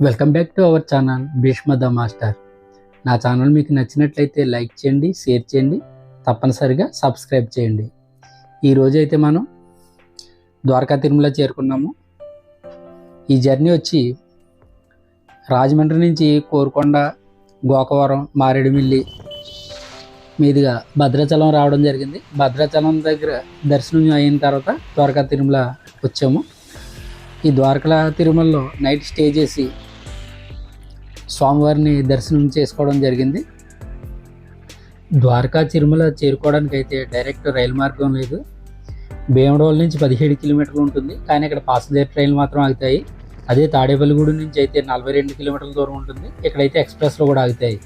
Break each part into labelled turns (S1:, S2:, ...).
S1: Welcome back to our channel Bhishma the master. నా channel మీకు నచ్చినట్లయితే లైక్ చేయండి, షేర్ చేయండి, తప్పనిసరిగా సబ్స్క్రైబ్ చేయండి. ఈరోజు అయితే మనం ద్వారకా తిరుమల చేరుకున్నాము. ఈ జర్నీ వచ్చి రాజమండ్రి నుంచి కోరుకొండ, గోకవరం, మారేడుమిల్లి మీదుగా భద్రాచలం రావడం జరిగింది. భద్రాచలం దగ్గర దర్శనం అయిన తర్వాత ద్వారకా తిరుమల వచ్చాము. ఈ ద్వారకా తిరుమలలో నైట్ స్టే చేసి స్వామివారిని దర్శనం చేసుకోవడం జరిగింది. ద్వారకా తిరుమల చేరుకోవడానికి అయితే డైరెక్ట్ రైలు మార్గం లేదు. భీమడోల్ నుంచి 17 కిలోమీటర్లు ఉంటుంది, కానీ ఇక్కడ పాసెంజర్ ట్రైన్లు మాత్రం ఆగుతాయి. అదే తాడేపల్లిగూడెం నుంచి అయితే 42 కిలోమీటర్ల దూరం ఉంటుంది. ఇక్కడైతే ఎక్స్ప్రెస్లో కూడా ఆగుతాయి.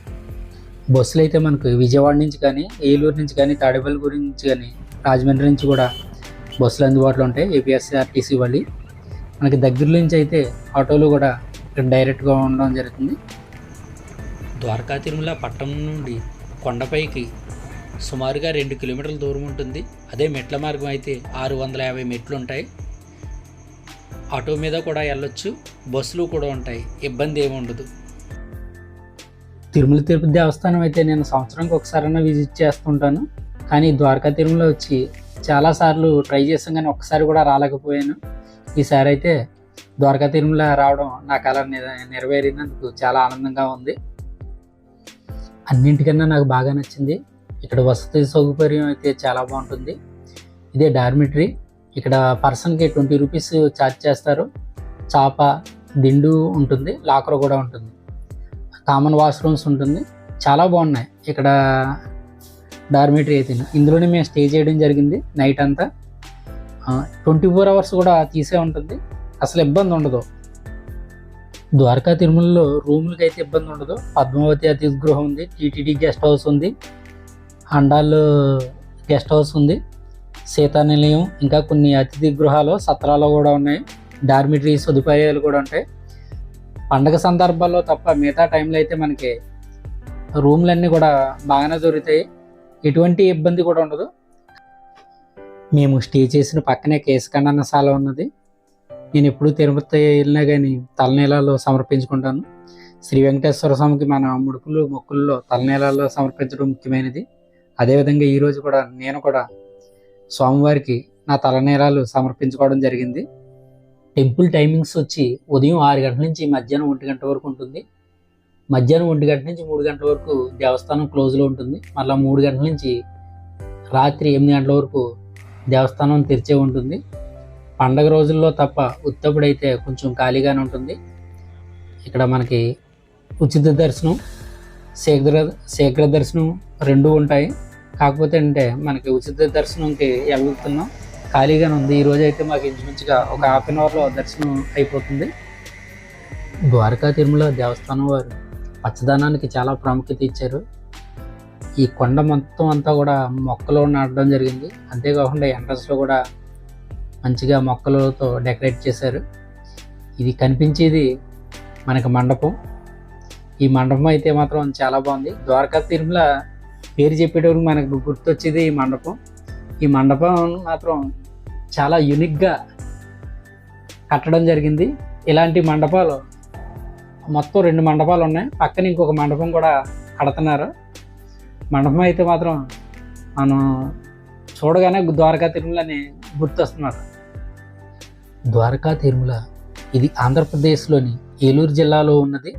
S1: బస్సులు అయితే మనకు విజయవాడ నుంచి కానీ, ఏలూరు నుంచి కానీ, తాడేపల్లిగూడెం నుంచి కానీ, రాజమండ్రి నుంచి కూడా బస్సులు అందుబాటులో ఉంటాయి. ఏపీఎస్ఆర్టీసీ వాళ్ళు మనకి దగ్గర నుంచి అయితే ఆటోలు కూడా ఇక్కడ డైరెక్ట్గా ఉండడం జరుగుతుంది. ద్వారకా తిరుమల పట్టణం నుండి కొండపైకి సుమారుగా 2 కిలోమీటర్ల దూరం ఉంటుంది. అదే మెట్ల మార్గం అయితే 650 మెట్లు ఉంటాయి. ఆటో మీద కూడా వెళ్ళొచ్చు, బస్సులు కూడా ఉంటాయి, ఇబ్బంది ఏమి ఉండదు. తిరుమల తిరుపతి దేవస్థానం అయితే నేను సంవత్సరానికి ఒకసారైనా విజిట్ చేస్తుంటాను, కానీ ద్వారకా తిరుమల వచ్చి చాలాసార్లు ట్రై చేసాం కానీ ఒక్కసారి కూడా రాలేకపోయాను. ఈసారి అయితే ద్వారకా తిరుమల రావడం నా కల నెరవేరినందుకు చాలా ఆనందంగా ఉంది. అన్నింటికన్నా నాకు బాగా నచ్చింది ఇక్కడ వసతి సౌకర్యం అయితే చాలా బాగుంటుంది. ఇదే డార్మిటరీ. ఇక్కడ పర్సన్కి 20 రూపీస్ ఛార్జ్ చేస్తారు. చాప, దిండు ఉంటుంది, లాకర్ కూడా ఉంటుంది, కామన్ వాష్రూమ్స్ ఉంటుంది. చాలా బాగున్నాయి ఇక్కడ డార్మిటరీ అయితే. ఇందులోనే మేము స్టే చేయడం జరిగింది నైట్ అంతా. 24 అవర్స్ కూడా తీసే ఉంటుంది, అసలు ఇబ్బంది ఉండదు. ద్వారకా తిరుమలలో రూములకి అయితే ఇబ్బంది ఉండదు. పద్మావతి అతిథి గృహం ఉంది, టీటీడీ గెస్ట్ హౌస్ ఉంది, అండాల్ గెస్ట్ హౌస్ ఉంది, సీతా నిలయం, ఇంకా కొన్ని అతిథి గృహాలు, సత్రాలు కూడా ఉన్నాయి. డార్మిటరీ సదుపాయాలు కూడా ఉంటాయి. పండగ సందర్భాల్లో తప్ప మిగతా టైంలో అయితే మనకి రూమ్లన్నీ కూడా బాగానే దొరుకుతాయి, ఎటువంటి ఇబ్బంది కూడా ఉండదు. మేము స్టే చేసిన పక్కనే కేశఖండనశాల ఉన్నది. నేను ఎప్పుడు తిరుపతి వెళ్ళినా కానీ తలనీలాలు సమర్పించుకుంటాను. శ్రీ వెంకటేశ్వర స్వామికి మన ముడుపులు మొక్కుల్లో తలనీలాల్లో సమర్పించడం ముఖ్యమైనది. అదేవిధంగా ఈరోజు కూడా నేను కూడా స్వామివారికి నా తలనీలాలు సమర్పించుకోవడం జరిగింది. టెంపుల్ టైమింగ్స్ వచ్చి ఉదయం 6 గంటల నుంచి మధ్యాహ్నం 1 గంట వరకు ఉంటుంది. మధ్యాహ్నం 1 గంట నుంచి 3 గంటల వరకు దేవస్థానం క్లోజ్లో ఉంటుంది. మళ్ళీ 3 గంటల నుంచి రాత్రి 8 గంటల వరకు దేవస్థానం తెరిచే ఉంటుంది. పండగ రోజుల్లో తప్ప ఉత్తప్పుడైతే కొంచెం ఖాళీగానే ఉంటుంది. ఇక్కడ మనకి ఉచిత దర్శనం, శీఘ్ర దర్శనం 2 ఉంటాయి. కాకపోతే అంటే మనకి ఉచిత దర్శనంకి వెళ్తున్నాం, ఖాళీగానే ఉంది. ఈరోజు అయితే మాకు ఇంచుమించుగా ఒక ½ అన్ అవర్లో దర్శనం అయిపోతుంది. ద్వారకా తిరుమల దేవస్థానం వారు పచ్చదనానికి చాలా ప్రాముఖ్యత ఇచ్చారు. ఈ కొండ మొత్తం అంతా కూడా మొక్కలు నాటడం జరిగింది. అంతేకాకుండా ఎంట్రన్స్లో కూడా మంచిగా మొక్కలతో డెకరేట్ చేశారు. ఇది కనిపించేది మనకు మండపం. ఈ మండపం అయితే మాత్రం చాలా బాగుంది. ద్వారకా తిరుమల పేరు చెప్పేటప్పుడు మనకు గుర్తొచ్చేది ఈ మండపం. ఈ మండపం మాత్రం చాలా యూనిక్గా కట్టడం జరిగింది. ఇలాంటి మండపాలు మొత్తం 2 మండపాలు ఉన్నాయి. పక్కన ఇంకొక మండపం కూడా కడుతున్నారు. మండపం అయితే మాత్రం మనం చూడగానే ద్వారకా తిరుమలని గుర్తొస్తున్నారు. ద్వారకా తిరుమల ఇది ఆంధ్రప్రదేశ్లోని ఏలూరు జిల్లాలో ఉన్నది.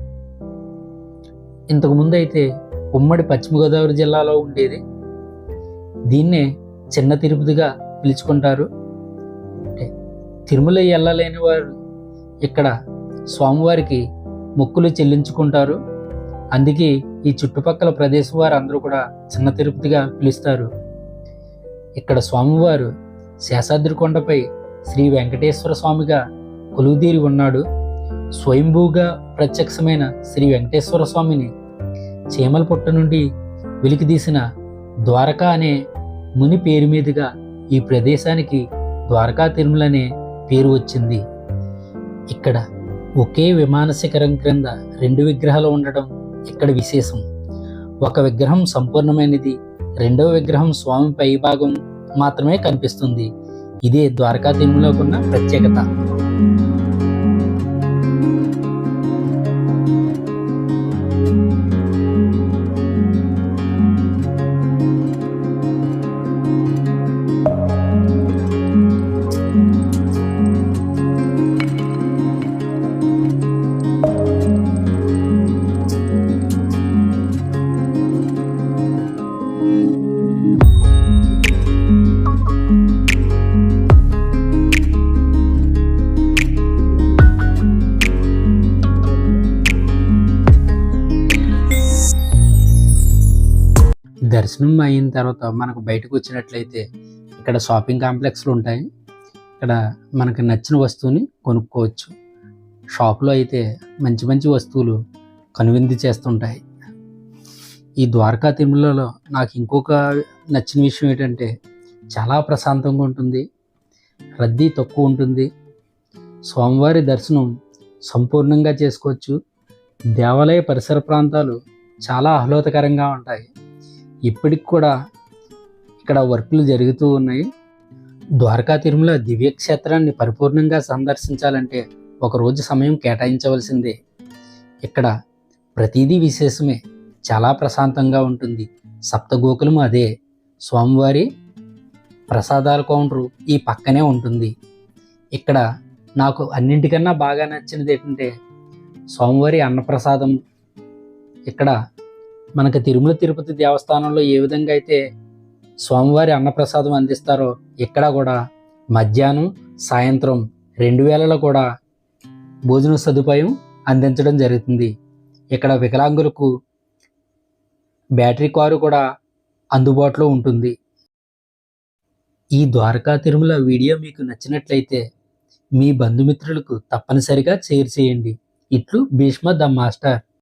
S1: ఇంతకుముందు అయితే ఉమ్మడి పశ్చిమ గోదావరి జిల్లాలో ఉండేది. దీన్నే చిన్న తిరుపతిగా పిలుచుకుంటారు. అంటే తిరుమల వెళ్ళలేని వారు ఇక్కడ స్వామివారికి మొక్కులు చెల్లించుకుంటారు. అందుకే ఈ చుట్టుపక్కల ప్రదేశం వారు అందరూ కూడా చిన్న తిరుపతిగా పిలుస్తారు. ఇక్కడ స్వామివారు శేషాద్రి కొండపై శ్రీ వెంకటేశ్వర స్వామిగా కొలువుదీరి ఉన్నాడు. స్వయంభూగా ప్రత్యక్షమైన శ్రీ వెంకటేశ్వర స్వామిని చీమల పుట్ట నుండి వెలికితీసిన ద్వారకా అనే ముని పేరు మీదుగా ఈ ప్రదేశానికి ద్వారకా తిరుమల అనే పేరు వచ్చింది. ఇక్కడ ఒకే విమాన శిఖరం క్రింద 2 విగ్రహాలు ఉండడం ఇక్కడ విశేషం. ఒక విగ్రహం సంపూర్ణమైనది, రెండవ విగ్రహం స్వామి పై భాగం మాత్రమే కనిపిస్తుంది. ఇదే ద్వారకా తిరుమలకు ఉన్న ప్రత్యేకత. దర్శనం అయిన తర్వాత మనకు బయటకు వచ్చినట్లయితే ఇక్కడ షాపింగ్ కాంప్లెక్స్లు ఉంటాయి. ఇక్కడ మనకు నచ్చిన వస్తువుని కొనుక్కోవచ్చు. షాప్లో అయితే మంచి మంచి వస్తువులు కనువిందు చేస్తుంటాయి. ఈ ద్వారకా తిరుమలలో నాకు ఇంకొక నచ్చిన విషయం ఏంటంటే చాలా ప్రశాంతంగా ఉంటుంది, రద్దీ తక్కువ ఉంటుంది, స్వామివారి దర్శనం సంపూర్ణంగా చేసుకోవచ్చు. దేవాలయ పరిసర ప్రాంతాలు చాలా ఆహ్లాదకరంగా ఉంటాయి. ఇప్పటికి కూడా ఇక్కడ వర్కులు జరుగుతూ ఉన్నాయి. ద్వారకా తిరుమల దివ్యక్షేత్రాన్ని పరిపూర్ణంగా సందర్శించాలంటే ఒకరోజు సమయం కేటాయించవలసిందే. ఇక్కడ ప్రతిదీ విశేషమే, చాలా ప్రశాంతంగా ఉంటుంది. సప్తగోకులం అదే, స్వామివారి ప్రసాదాల కౌంటరు ఈ పక్కనే ఉంటుంది. ఇక్కడ నాకు అన్నింటికన్నా బాగా నచ్చినది ఏంటంటే స్వామివారి అన్నప్రసాదం. ఇక్కడ మనకు తిరుమల తిరుపతి దేవస్థానంలో ఏ విధంగా అయితే స్వామివారి అన్నప్రసాదం అందిస్తారో ఇక్కడ కూడా మధ్యాహ్నం సాయంత్రం 2 వేళలో కూడా భోజన సదుపాయం అందించడం జరుగుతుంది. ఇక్కడ వికలాంగులకు బ్యాటరీ కారు కూడా అందుబాటులో ఉంటుంది. ఈ ద్వారకా తిరుమల వీడియో మీకు నచ్చినట్లయితే మీ బంధుమిత్రులకు తప్పనిసరిగా షేర్ చేయండి. ఇట్లు భీష్మ ద మాస్టర్.